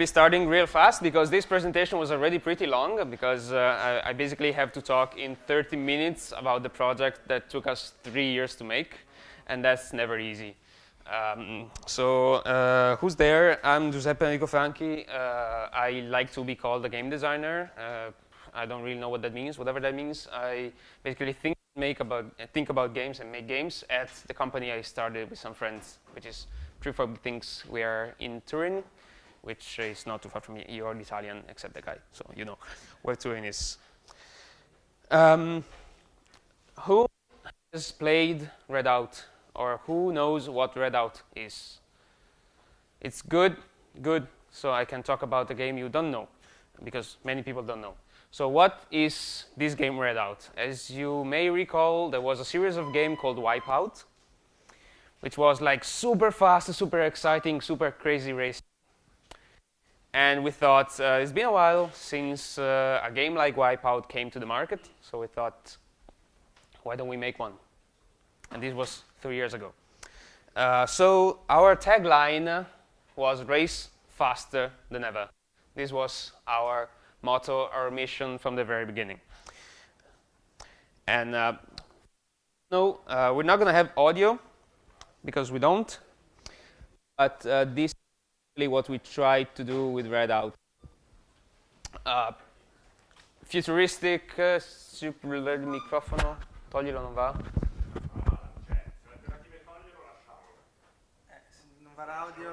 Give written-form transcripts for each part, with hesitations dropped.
starting real fast because this presentation was already pretty long because I basically have to talk in 30 minutes about the project that took us 3 years to make, and that's never easy. Who's there? I'm Giuseppe Enrico Franchi. I like to be called a game designer. I don't really know what that means. Whatever that means, I basically think about games and make games at the company I started with some friends, which is Prefab Things. We are in Turin, which is not too far from me. You're Italian, except the guy, so you know where Turin is. Who has played Redout, or who knows what Redout is? It's good. So I can talk about a game you don't know, because many people don't know. So what is this game Redout? As you may recall, there was a series of games called Wipeout, which was like super fast, super exciting, super crazy racing. And we thought, it's been a while since a game like Wipeout came to the market, so we thought, why don't we make one? And this was 3 years ago. So our tagline was race faster than ever. This was our motto, our mission from the very beginning. And no, we're not going to have audio, because we don't. But this what we try to do with Redout. Futuristic, super il microfono, toglilo, non va? Se non va l'audio,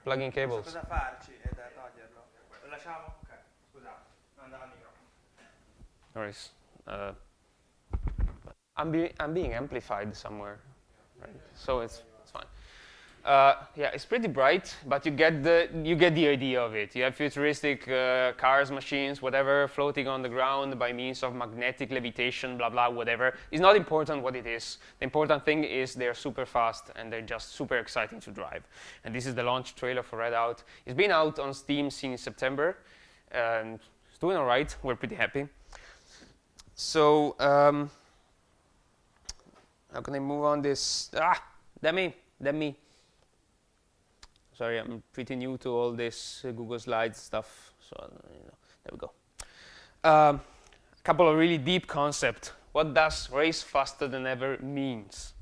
Plug-in cables. cosa farci? È da toglierlo. Lo lasciamo? Ok, scusate, non andava il microfono. No worries. I'm being amplified somewhere, right? So it's fine. Yeah, it's pretty bright, but you get the idea of it. You have futuristic cars, machines, whatever, floating on the ground by means of magnetic levitation, blah blah, whatever. It's not important what it is. The important thing is they're super fast and they're just super exciting to drive. And this is the launch trailer for Redout. It's been out on Steam since September, and it's doing all right. We're pretty happy. So how can I move on this? Damn me. Sorry, I'm pretty new to all this Google Slides stuff, so there we go. A couple of really deep concepts. What does race faster than ever means?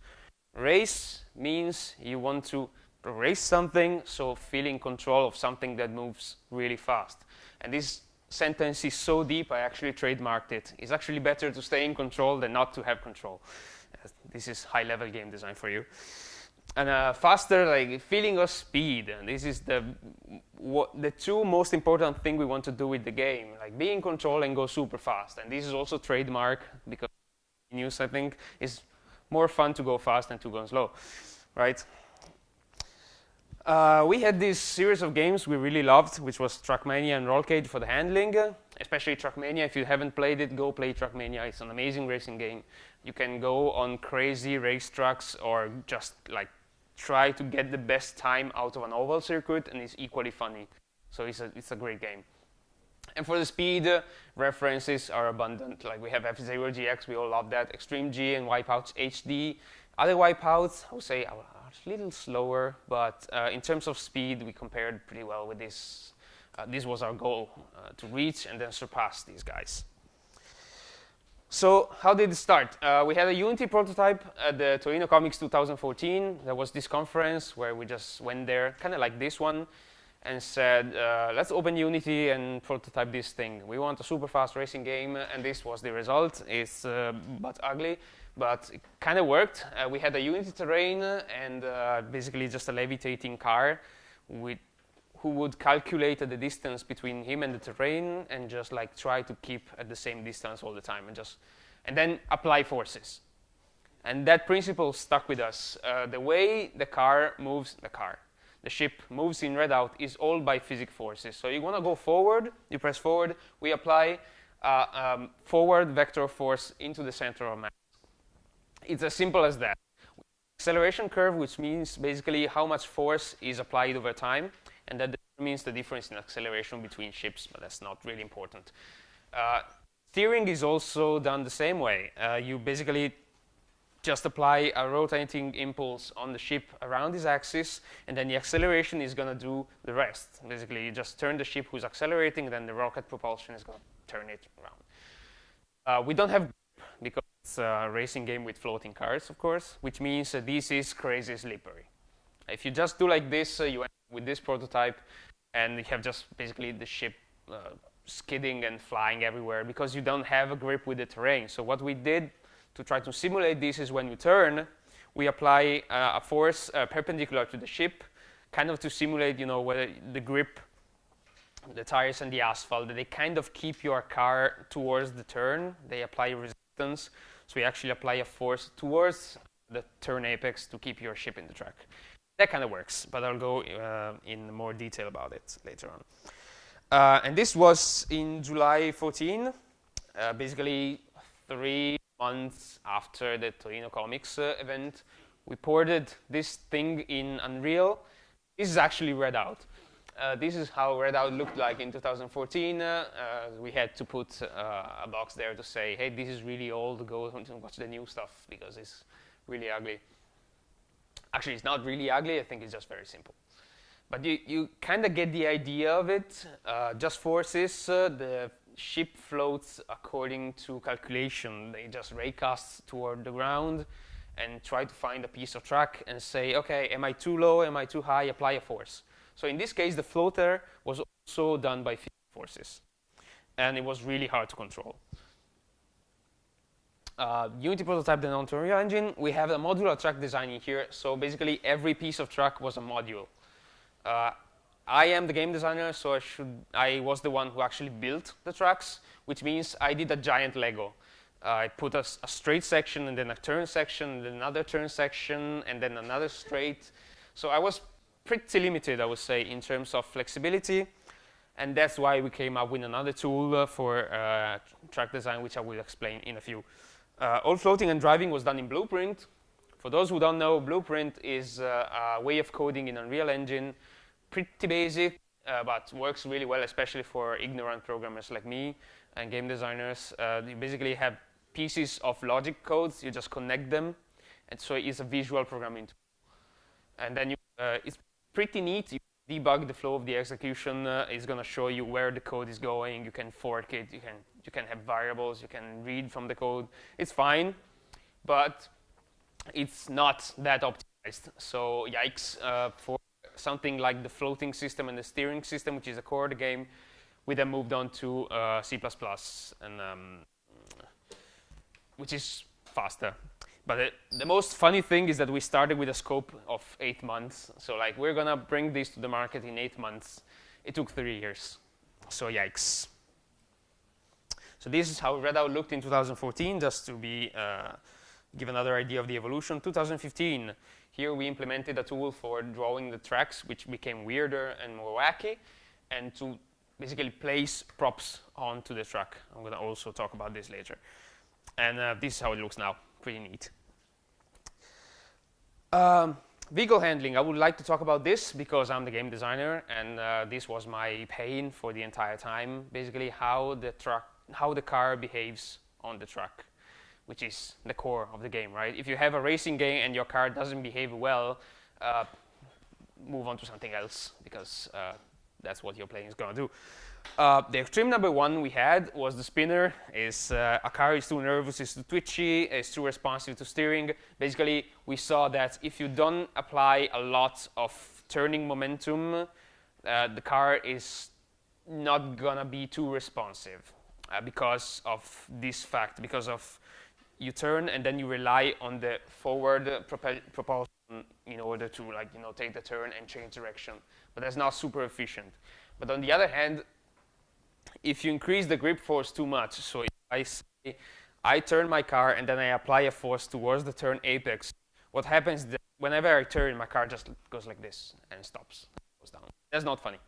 Race means you want to race something, so feel in control of something that moves really fast. And this sentence is so deep, I actually trademarked it. It's actually better to stay in control than not to have control. This is high-level game design for you. And faster, like feeling of speed. And this is the two most important thing we want to do with the game, like be in control and go super fast. And this is also trademark, because in use, I think, it's more fun to go fast than to go slow, right? We had this series of games we really loved, which was Trackmania and Rollcage for the handling. Especially Trackmania. If you haven't played it, go play Trackmania. It's an amazing racing game. You can go on crazy race tracks or just like try to get the best time out of an oval circuit, and it's equally funny. So it's a great game. And for the speed, references are abundant. Like we have F-Zero GX, we all love that. Extreme G and Wipeouts HD. Other Wipeouts, I would say, are a little slower, but in terms of speed, we compared pretty well with this. This was our goal, to reach and then surpass these guys. So how did it start? We had a Unity prototype at the Torino Comics 2014. There was this conference where we just went there, kind of like this one, and said, let's open Unity and prototype this thing. We want a super fast racing game, and this was the result. It's but ugly, but it kind of worked. We had a Unity terrain and basically just a levitating car who would calculate the distance between him and the terrain and just like try to keep at the same distance all the time and then apply forces. And that principle stuck with us. The way the ship moves in Redout is all by physics forces. So you want to go forward, you press forward, we apply forward vector force into the center of mass. It's as simple as that. Acceleration curve, which means basically how much force is applied over time, and that means the difference in acceleration between ships, but that's not really important. Steering is also done the same way. You basically just apply a rotating impulse on the ship around this axis, and then the acceleration is going to do the rest. Basically, you just turn the ship who's accelerating, then the rocket propulsion is going to turn it around. We don't have grip because it's a racing game with floating cars, of course, which means this is crazy slippery. If you just do like this, you end up with this prototype, and you have just basically the ship skidding and flying everywhere because you don't have a grip with the terrain. So what we did to try to simulate this is when you turn, we apply a force perpendicular to the ship, kind of to simulate, whether the grip, the tires and the asphalt, they kind of keep your car towards the turn. They apply resistance. So we actually apply a force towards the turn apex to keep your ship in the track. That kind of works, but I'll go in more detail about it later on. And this was in July 14, basically 3 months after the Torino Comics event. We ported this thing in Unreal. This is actually Redout. This is how Redout looked like in 2014. We had to put a box there to say, hey, this is really old, go and watch the new stuff because it's really ugly. Actually, it's not really ugly, I think it's just very simple. But you kind of get the idea of it. Just forces, the ship floats according to calculation. They just raycast toward the ground and try to find a piece of track and say, okay, am I too low, am I too high, apply a force. So in this case, the floater was also done by physical forces. And it was really hard to control. Unity prototype, the non-Unreal Engine. We have a modular track design in here. So basically, every piece of track was a module. I am the game designer, so I was the one who actually built the tracks, which means I did a giant Lego. I put a straight section, and then a turn section, and then another turn section, and then another straight. So I was pretty limited, I would say, in terms of flexibility. And that's why we came up with another tool for track design, which I will explain in a few. All floating and driving was done in Blueprint. For those who don't know, Blueprint is a way of coding in Unreal Engine. Pretty basic, but works really well, especially for ignorant programmers like me and game designers. You basically have pieces of logic codes. You just connect them. And so it's a visual programming tool. And then it's pretty neat. You debug the flow of the execution. It's going to show you where the code is going. You can fork it. You can have variables. You can read from the code. It's fine, but it's not that optimized. So yikes. For something like the floating system and the steering system, which is the core of the game, we then moved on to C++, and which is faster. But the most funny thing is that we started with a scope of 8 months. So like, we're going to bring this to the market in 8 months. It took 3 years. So yikes. So this is how Redout looked in 2014, just to give another idea of the evolution. 2015, here we implemented a tool for drawing the tracks, which became weirder and more wacky, and to basically place props onto the track. I'm going to also talk about this later. And this is how it looks now. Pretty neat. Vehicle handling. I would like to talk about this because I'm the game designer, and this was my pain for the entire time. Basically, how the car behaves on the track, which is the core of the game, right? If you have a racing game and your car doesn't behave well, move on to something else, because that's what your playing is going to do. The extreme number one we had was the spinner. A car is too nervous, is too twitchy, is too responsive to steering. Basically, we saw that if you don't apply a lot of turning momentum, the car is not going to be too responsive because of this fact, because of you turn and then you rely on the forward propulsion in order to take the turn and change direction. But that's not super efficient. But on the other hand, if you increase the grip force too much, so if I say I turn my car and then I apply a force towards the turn apex, what happens is that whenever I turn, my car just goes like this and stops, goes down. That's not funny.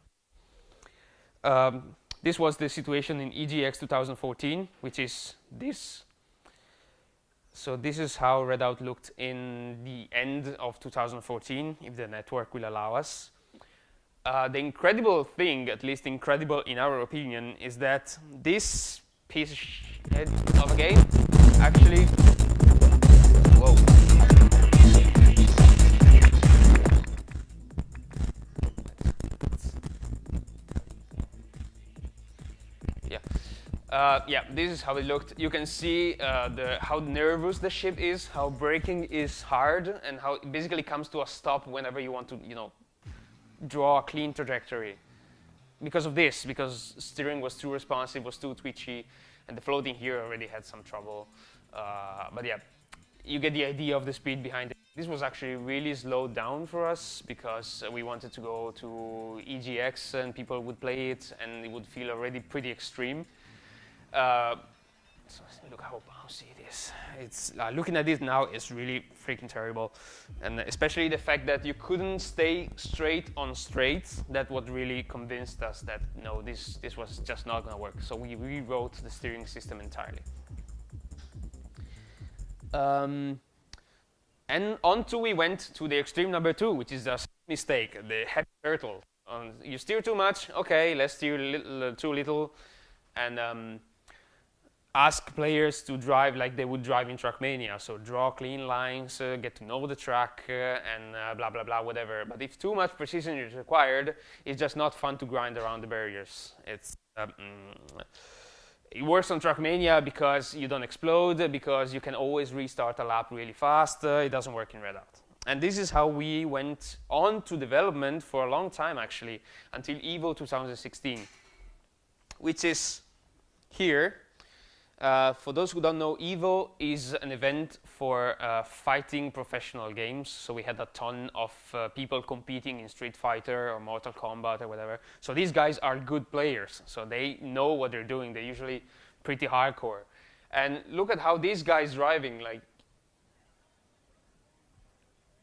This was the situation in EGX 2014, which is this. So this is how Redout looked in the end of 2014, if the network will allow us. The incredible thing, at least incredible in our opinion, is that this piece of a game actually, whoa. Yeah, this is how it looked. You can see how nervous the ship is, how braking is hard, and how it basically comes to a stop whenever you want to, draw a clean trajectory. Because of this, because steering was too responsive, was too twitchy, and the floating here already had some trouble. But yeah, you get the idea of the speed behind it. This was actually really slowed down for us because we wanted to go to EGX and people would play it and it would feel already pretty extreme. So look how bouncy it is. It's looking at it now is really freaking terrible, and especially the fact that you couldn't stay straight on straight. That what really convinced us that no, this was just not going to work. So we rewrote the steering system entirely. And we went to the extreme number 2, which is a mistake, the heavy turtle. You steer too much, okay, let's steer too little, and ask players to drive like they would drive in Trackmania. So draw clean lines, get to know the track, and blah, blah, blah, whatever. But if too much precision is required, it's just not fun to grind around the barriers. It works on Trackmania because you don't explode, because you can always restart a lap really fast. It doesn't work in Redout. And this is how we went on to development for a long time, actually, until EVO 2016, which is here. For those who don't know, EVO is an event for fighting professional games. So we had a ton of people competing in Street Fighter or Mortal Kombat or whatever. So these guys are good players. So they know what they're doing. They're usually pretty hardcore. And look at how these guys driving. Like,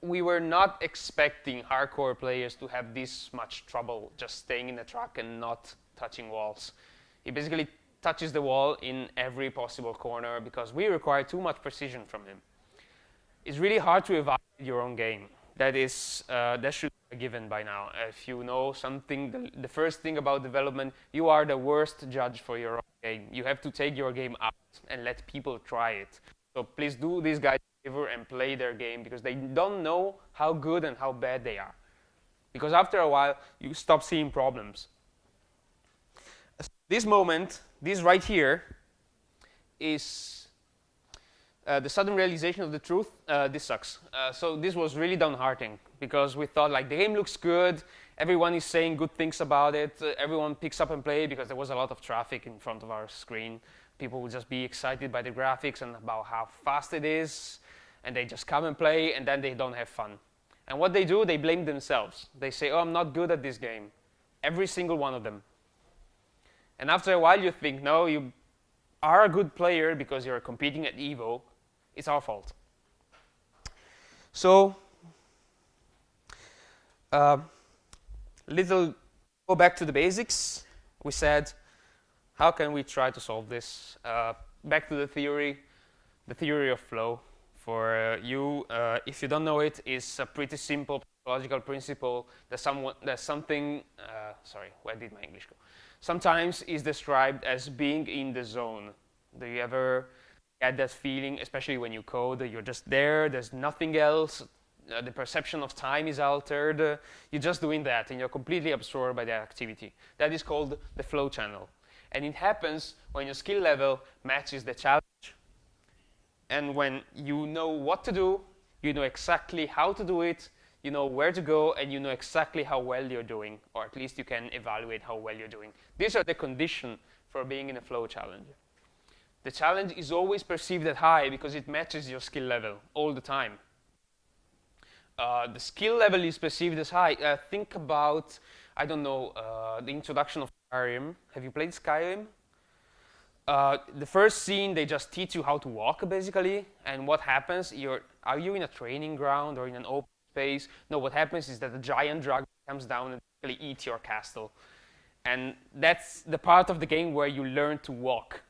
we were not expecting hardcore players to have this much trouble just staying in the track and not touching walls. He basically touches the wall in every possible corner because we require too much precision from him. It's really hard to evaluate your own game. That should be given by now. If you know something, the first thing about development, you are the worst judge for your own game. You have to take your game out and let people try it. So please do these guys a favor and play their game because they don't know how good and how bad they are. Because after a while, you stop seeing problems. This moment, this right here, is the sudden realization of the truth. This sucks. So this was really downhearting because we thought like the game looks good, everyone is saying good things about it, everyone picks up and play because there was a lot of traffic in front of our screen. People would just be excited by the graphics and about how fast it is, and they just come and play, and then they don't have fun. And what they do, they blame themselves. They say, oh, I'm not good at this game. Every single one of them. And after a while, you think, no, you are a good player because you're competing at EVO. It's our fault. So, go back to the basics. We said, how can we try to solve this? Back to the theory of flow. For you, if you don't know it, is a pretty simple psychological principle that something, sorry, where did my English go? Sometimes is described as being in the zone. Do you ever get that feeling, especially when you code, you're just there, there's nothing else, the perception of time is altered, you're just doing that, and you're completely absorbed by the activity. That is called the flow channel. And it happens when your skill level matches the challenge. And when you know what to do, you know exactly how to do it, you know where to go, and you know exactly how well you're doing, or at least you can evaluate how well you're doing. These are the conditions for being in a flow challenge. The challenge is always perceived as high because it matches your skill level all the time. The skill level is perceived as high. Think about, I don't know, the introduction of Skyrim. Have you played Skyrim? The first scene, they just teach you how to walk, basically. And what happens, are you in a training ground or in an open space? No, what happens is that a giant dragon comes down and basically eats your castle. And that's the part of the game where you learn to walk.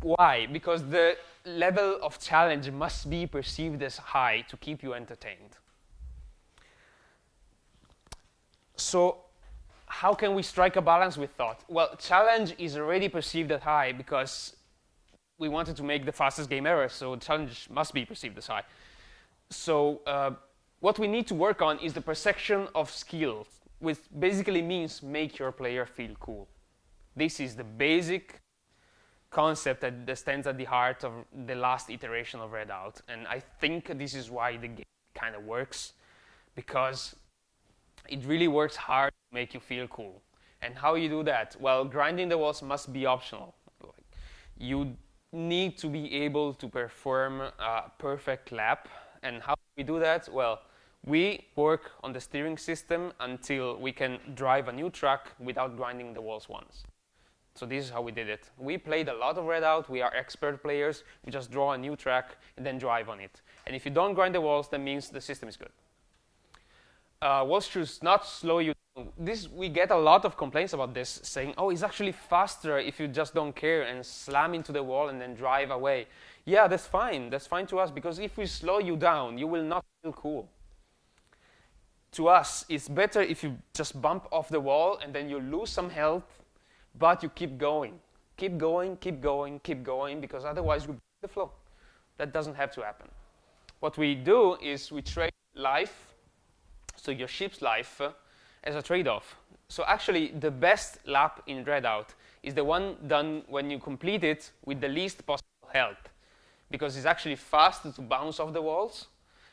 Why? Because the level of challenge must be perceived as high to keep you entertained. So how can we strike a balance with thought? Well, challenge is already perceived as high because we wanted to make the fastest game ever, so challenge must be perceived as high. So what we need to work on is the perception of skill, which basically means make your player feel cool. This is the basic concept that stands at the heart of the last iteration of Redout. And I think this is why the game kind of works, because it really works hard to make you feel cool. And how you do that? Well, grinding the walls must be optional. Like, you need to be able to perform a perfect lap. And how do we do that? Well, we work on the steering system until we can drive a new track without grinding the walls once. So this is how we did it. We played a lot of Redout. We are expert players. We just draw a new track and then drive on it. And if you don't grind the walls, that means the system is good. Walls should not slow you down. We get a lot of complaints about this, saying, oh, it's actually faster if you just don't care and slam into the wall and then drive away. Yeah, that's fine. That's fine to us, because if we slow you down, you will not feel cool. To us, it's better if you just bump off the wall and then you lose some health, but you keep going. Keep going, keep going, keep going, because otherwise you break the flow. That doesn't have to happen. What we do is we trade life, so your ship's life, as a trade-off. So actually, the best lap in Redout is the one done when you complete it with the least possible health, because it's actually fast to bounce off the walls,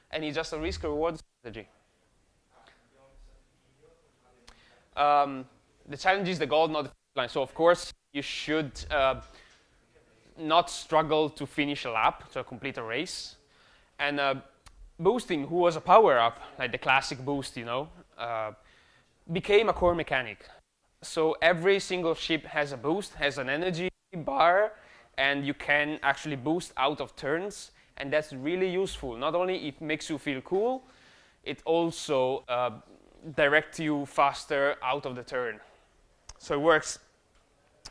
and it's just a risk-reward strategy. The challenge is the goal, not the line. So of course, you should not struggle to finish a lap, to complete a race. And boosting, who was a power-up, like the classic boost, became a core mechanic. So every single ship has a boost, has an energy bar, and you can actually boost out of turns, and that's really useful. Not only it makes you feel cool, it also directs you faster out of the turn. So it works.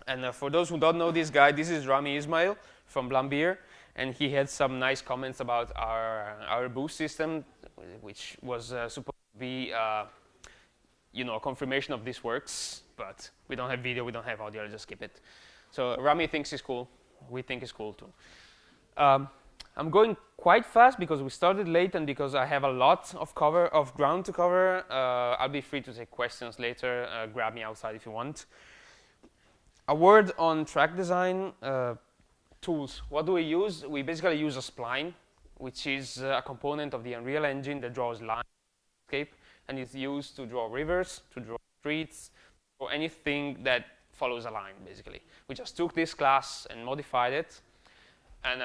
And for those who don't know this guy, this is Rami Ismail from Blambir, and he had some nice comments about our boost system, which was supposed to be a confirmation of this works, but we don't have video, we don't have audio, I'll just skip it. So Rami thinks it's cool. We think it's cool too. I'm going quite fast because we started late and because I have a lot of ground to cover. I'll be free to take questions later. Grab me outside if you want. A word on track design tools. What do we use? We basically use a spline, which is a component of the Unreal Engine that draws lines, and it's used to draw rivers, to draw streets, or anything that follows a line, basically. We just took this class and modified it, and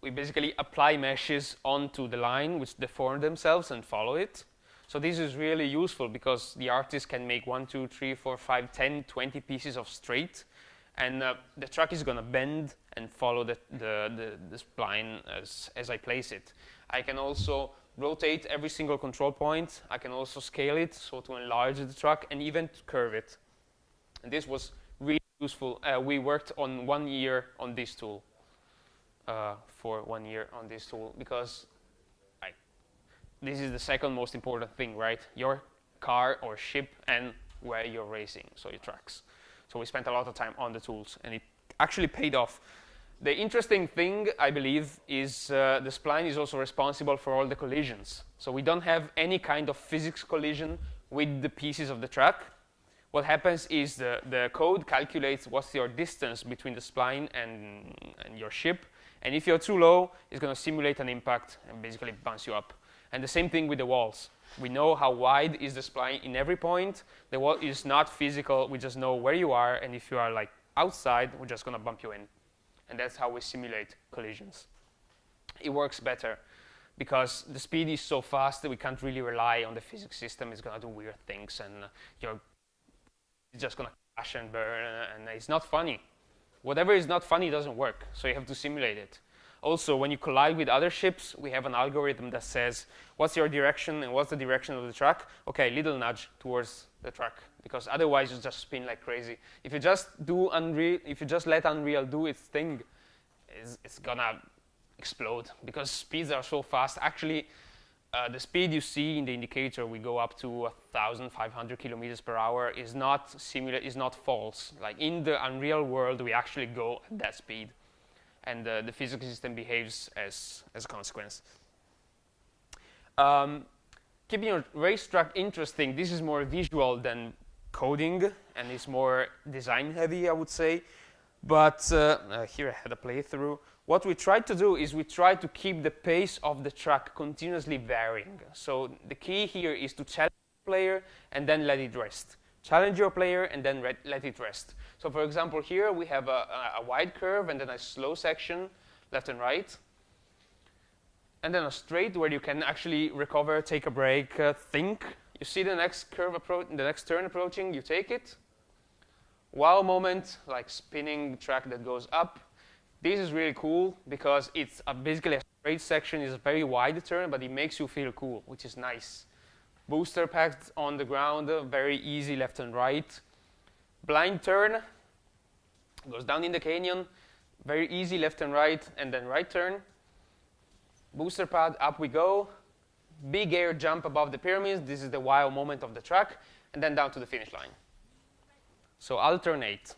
we basically apply meshes onto the line, which deform themselves and follow it. So this is really useful because the artist can make 1, 2, 3, 4, 5, 10, 20 pieces of straight, and the track is going to bend and follow the spline as I place it. I can also rotate every single control point. I can also scale it, so to enlarge the track, and even to curve it. And this was really useful. We worked on 1 year on this tool, for 1 year on this tool, because this is the second most important thing, right? Your car or ship and where you're racing, so your tracks. So we spent a lot of time on the tools, and it actually paid off. The interesting thing, I believe, is the spline is also responsible for all the collisions. So we don't have any kind of physics collision with the pieces of the track. What happens is the code calculates what's your distance between the spline and your ship, and if you're too low, it's going to simulate an impact and basically bounce you up. And the same thing with the walls. We know how wide is the spline in every point. The wall is not physical. We just know where you are, and if you are like outside, we're just going to bump you in. And that's how we simulate collisions. It works better because the speed is so fast that we can't really rely on the physics system. It's going to do weird things, and it's just going to crash and burn, and it's not funny. Whatever is not funny doesn't work, so you have to simulate it. Also, when you collide with other ships, we have an algorithm that says, what's your direction and what's the direction of the track? Okay, little nudge towards the track, because otherwise you just spin like crazy. If you just let Unreal do its thing, it's gonna explode, because speeds are so fast. Actually, the speed you see in the indicator, we go up to 1,500 kilometers per hour, is not false. Like in the Unreal world, we actually go at that speed. And the physics system behaves as a consequence. Keeping your racetrack interesting, this is more visual than coding, and it's more design heavy, I would say. But here I had a playthrough. What we tried to do is we tried to keep the pace of the track continuously varying. So the key here is to challenge the player and then let it rest. Challenge your player and then let it rest. So for example, here we have a wide curve and then a slow section, left and right. And then a straight where you can actually recover, take a break, think. You see the next curve the next turn approaching, you take it. Wow moment, like spinning track that goes up. This is really cool because it's basically a straight section. It's a very wide turn, but it makes you feel cool, which is nice. Booster packed on the ground, very easy left and right. Blind turn, goes down in the canyon, very easy left and right, and then right turn. Booster pad, up we go. Big air jump above the pyramids. This is the wow moment of the track, and then down to the finish line. So alternate.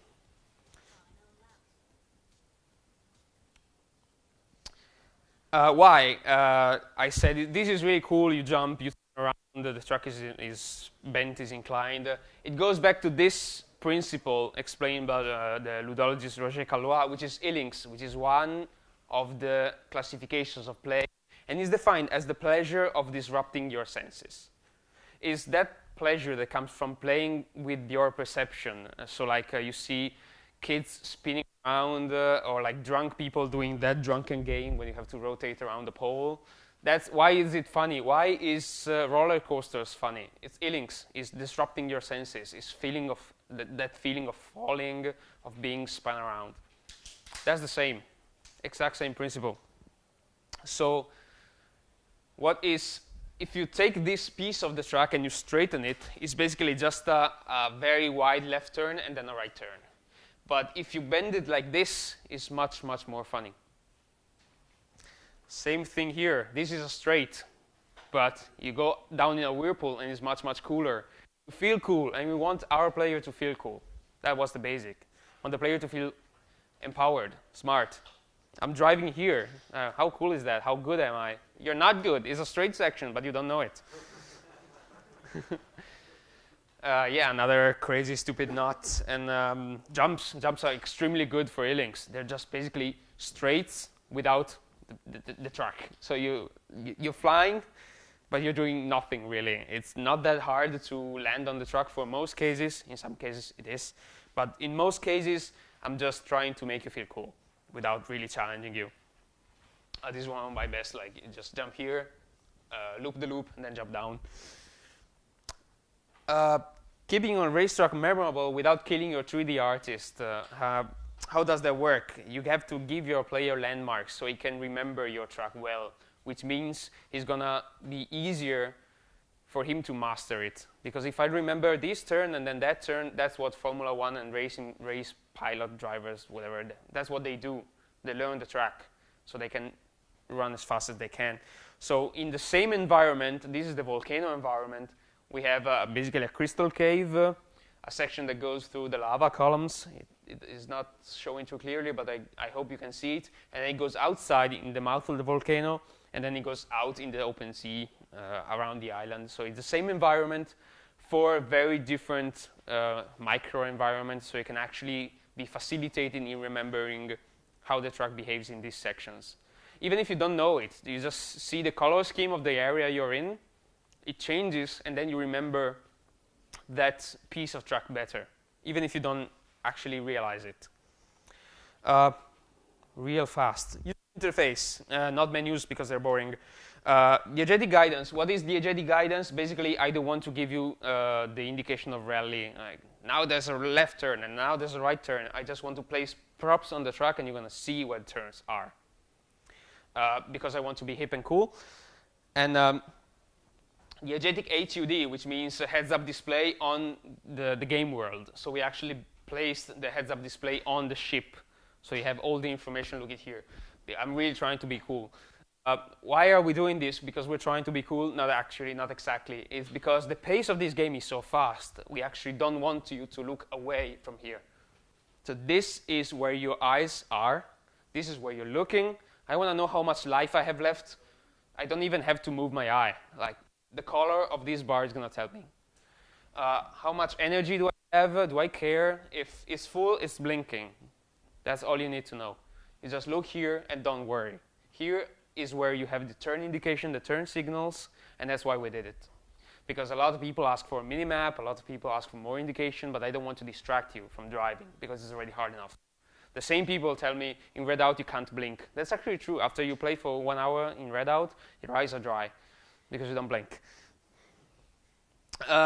Why? I said this is really cool. You jump, you turn around, the track is bent, is inclined. It goes back to this principle explained by the ludologist Roger Callois, which is Illings, which is one of the classifications of play, and is defined as the pleasure of disrupting your senses. Is that pleasure that comes from playing with your perception. So like you see kids spinning around or like drunk people doing that drunken game when you have to rotate around the pole. That's why is it funny? Why is roller coasters funny? It's Illings, it's disrupting your senses, it's feeling of that feeling of falling, of being spun around. That's the same, exact same principle. So what is, if you take this piece of the track and you straighten it, it's basically just a very wide left turn and then a right turn. But if you bend it like this, it's much, much more funny. Same thing here. This is a straight, but you go down in a whirlpool and it's much, much cooler. You feel cool, and we want our player to feel cool. That was the basic. We want the player to feel empowered, smart. I'm driving here. How cool is that? How good am I? You're not good. It's a straight section, but you don't know it. Yeah, another crazy, stupid knot. And jumps. Jumps are extremely good for Illings. They're just basically straights without the track. So you're flying, but you're doing nothing, really. It's not that hard to land on the track for most cases. In some cases, it is. But in most cases, I'm just trying to make you feel cool without really challenging you. This is one of my best, like you just jump here, loop the loop, and then jump down. Keeping on racetrack memorable without killing your 3D artist. How does that work? You have to give your player landmarks so he can remember your track well, which means it's gonna be easier for him to master it. Because if I remember this turn and then that turn, that's what Formula 1 and race pilot drivers, whatever, that's what they do. They learn the track so they can run as fast as they can. So in the same environment, this is the volcano environment, we have basically a crystal cave, a section that goes through the lava columns. It is not showing too clearly, but I hope you can see it. And then it goes outside in the mouth of the volcano, and then it goes out in the open sea around the island. So it's the same environment for very different micro-environments, so you can actually be facilitated in remembering how the track behaves in these sections. Even if you don't know it, you just see the color scheme of the area you're in, it changes, and then you remember that piece of track better, even if you don't actually realize it. Real fast. User interface, not menus because they're boring. Diegetic guidance. What is diegetic guidance? Basically, I don't want to give you the indication of rally. Like, now there's a left turn, and now there's a right turn. I just want to place props on the track, and you're going to see what turns are. Because I want to be hip and cool. And diegetic HUD, which means a heads-up display on the game world. So we actually placed the heads-up display on the ship. So you have all the information, look at here. I'm really trying to be cool. Why are we doing this? Because we're trying to be cool? Not actually, not exactly. It's because the pace of this game is so fast. We actually don't want you to look away from here. So this is where your eyes are. This is where you're looking. I want to know how much life I have left. I don't even have to move my eye. Like, the color of this bar is going to tell me. How much energy do I have? Do I care? If it's full, it's blinking. That's all you need to know. You just look here and don't worry. Here is where you have the turn indication, the turn signals, and that's why we did it. Because a lot of people ask for a minimap, a lot of people ask for more indication, but I don't want to distract you from driving because it's already hard enough. The same people tell me in Redout you can't blink. That's actually true. After you play for 1 hour in Redout, your eyes are dry because you don't blink.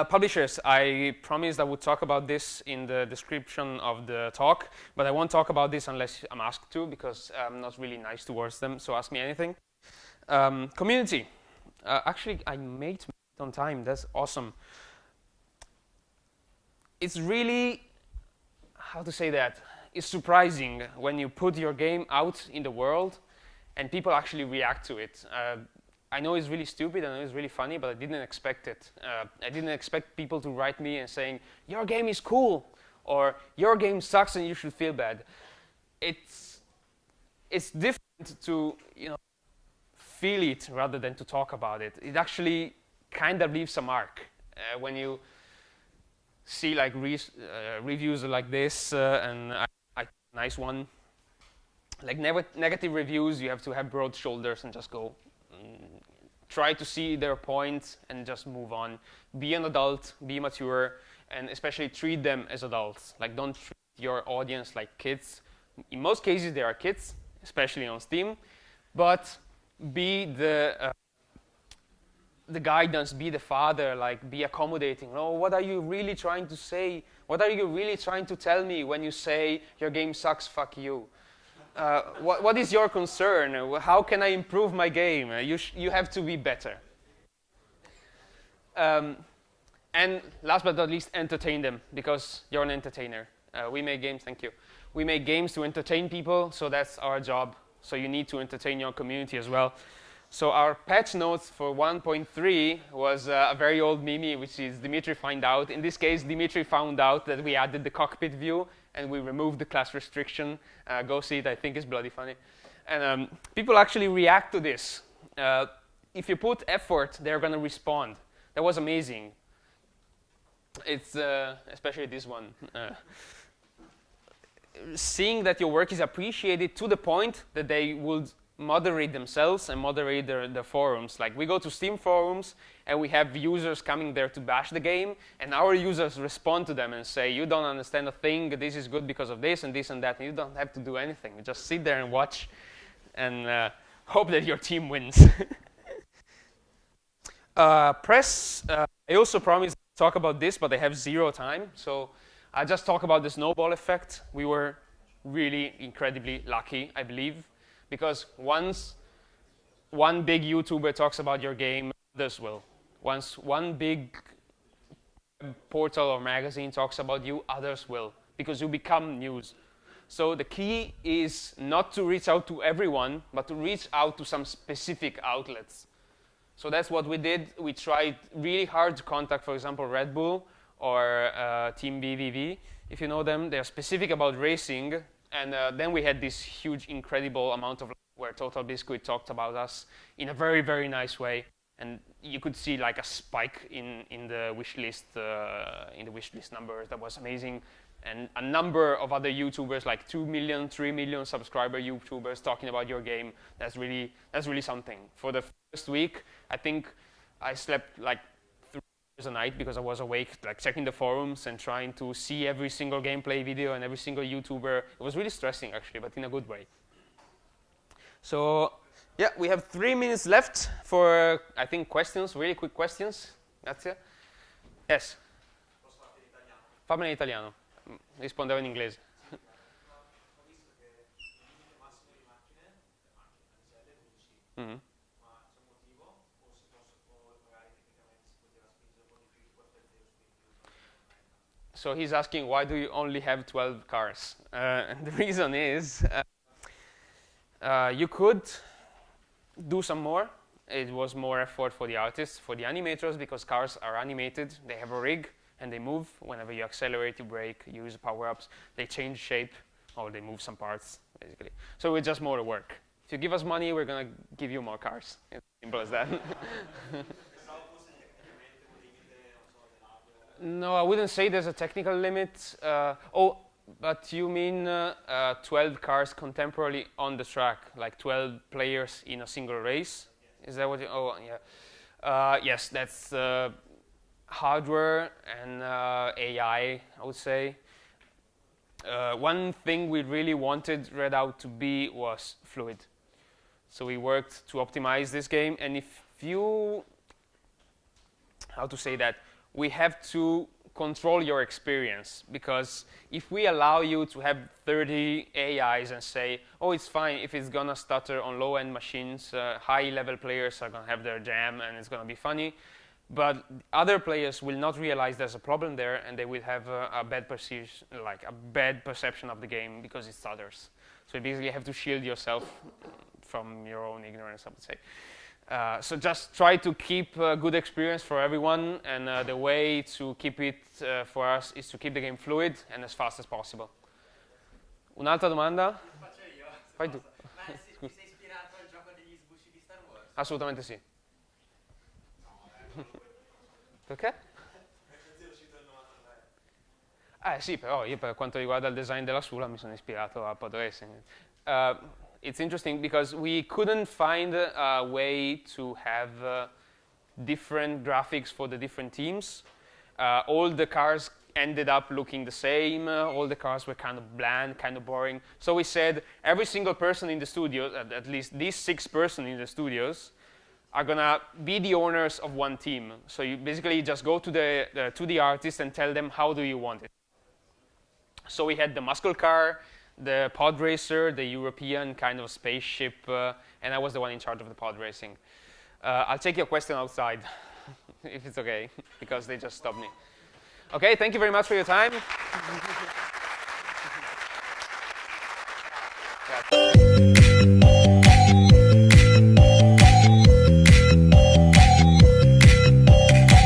Publishers, I promised I would talk about this in the description of the talk, but I won't talk about this unless I'm asked to because I'm not really nice towards them, so ask me anything. Community. Actually, I made it on time. That's awesome. It's really, how to say that? It's surprising when you put your game out in the world and people actually react to it. I know it's really stupid, I know it's really funny, but I didn't expect it. I didn't expect people to write me and saying, your game is cool, or your game sucks and you should feel bad. It's different to feel it rather than to talk about it. It actually kind of leaves a mark when you see like reviews like this, and I nice one. Like negative reviews, you have to have broad shoulders and just go. Try to see their point and just move on. Be an adult, be mature, and especially treat them as adults. Like, don't treat your audience like kids. In most cases, they are kids, especially on Steam. But be the guidance, be the father, like, be accommodating. Oh, what are you really trying to say? What are you really trying to tell me when you say your game sucks, fuck you? What is your concern? How can I improve my game? You have to be better. And last but not least, entertain them, because you're an entertainer. We make games, thank you. We make games to entertain people, so that's our job. So you need to entertain your community as well. So our patch notes for 1.3 was a very old meme, which is Dimitri find out. In this case, Dimitri found out that we added the cockpit view, and we removed the class restriction. Go see it, I think it's bloody funny. And people actually react to this. If you put effort, they're going to respond. That was amazing. It's especially this one. Seeing that your work is appreciated to the point that they would moderate themselves and moderate their forums. Like, we go to Steam forums and we have users coming there to bash the game, and our users respond to them and say, you don't understand a thing, this is good because of this and this and that, and you don't have to do anything. You just sit there and watch and hope that your team wins. Press, I also promised to talk about this, but I have 0 time, so I just talk about the snowball effect. We were really incredibly lucky, I believe, because once one big YouTuber talks about your game, others will. Once one big portal or magazine talks about you, others will, because you become news. So the key is not to reach out to everyone, but to reach out to some specific outlets. So that's what we did. We tried really hard to contact, for example, Red Bull or Team BVV, if you know them. They're specific about racing. And then we had this huge, incredible amount of where Total Biscuit talked about us in a very, very nice way. And you could see like a spike in the wish list numbers. That was amazing. And a number of other YouTubers, like 2 million, 3 million subscriber YouTubers talking about your game. That's really something. For the first week, I think I slept like 3 hours a night because I was awake, like checking the forums and trying to see every single gameplay video and every single YouTuber. It was really stressing, actually, but in a good way. So, yeah, we have 3 minutes left for, I think, questions, really quick questions. Grazie. Yes? Posso farti in italiano? Fammela in italiano. Rispondevo in inglese. Ho visto che il limite massimo di macchine di serie 12, Mm-hmm. ma c'è un motivo? O si può, magari tecnicamente si poteva spingere un po' di più, questo è il zero spin. So he's asking, why do you only have 12 cars? And the reason is, you could do some more. It was more effort for the artists, for the animators, because cars are animated. They have a rig, and they move. Whenever you accelerate, you brake, you use power-ups, they change shape, or they move some parts, basically. So it's just more work. If you give us money, we're going to give you more cars. It's simple as that. No, I wouldn't say there's a technical limit. But you mean 12 cars contemporarily on the track, like 12 players in a single race? Is that what you? Oh, yeah. Yes, that's hardware and AI, I would say. One thing we really wanted Redout to be was fluid. So we worked to optimize this game, and if you, how to say that, we have to control your experience, because if we allow you to have 30 AIs and say, oh, it's fine if it's gonna stutter on low-end machines, high-level players are gonna have their jam and it's gonna be funny, but other players will not realize there's a problem there, and they will have a bad perception of the game because it stutters. So you basically have to shield yourself from your own ignorance, I would say. So just try to keep a good experience for everyone, and the way to keep it for us is to keep the game fluid and as fast as possible. Un'altra domanda? Faccio io. Fai tu. Ma ti sei ispirato al gioco degli sgusci di Star Wars? Assolutamente sì. Perché? Perché è uscito nel 93. Sì, però io per quanto riguarda il design della Sula mi sono ispirato a pod racing. It's interesting because we couldn't find a way to have different graphics for the different teams. All the cars ended up looking the same. All the cars were kind of bland, kind of boring. So we said every single person in the studio, at least these 6 persons in the studios, are gonna be the owners of one team. So you basically just go to the artist and tell them how do you want it. So we had the muscle car, the pod racer, the European kind of spaceship, and I was the one in charge of the pod racing. I'll take your question outside, if it's okay, because they just stopped me. Okay, thank you very much for your time. Grazie.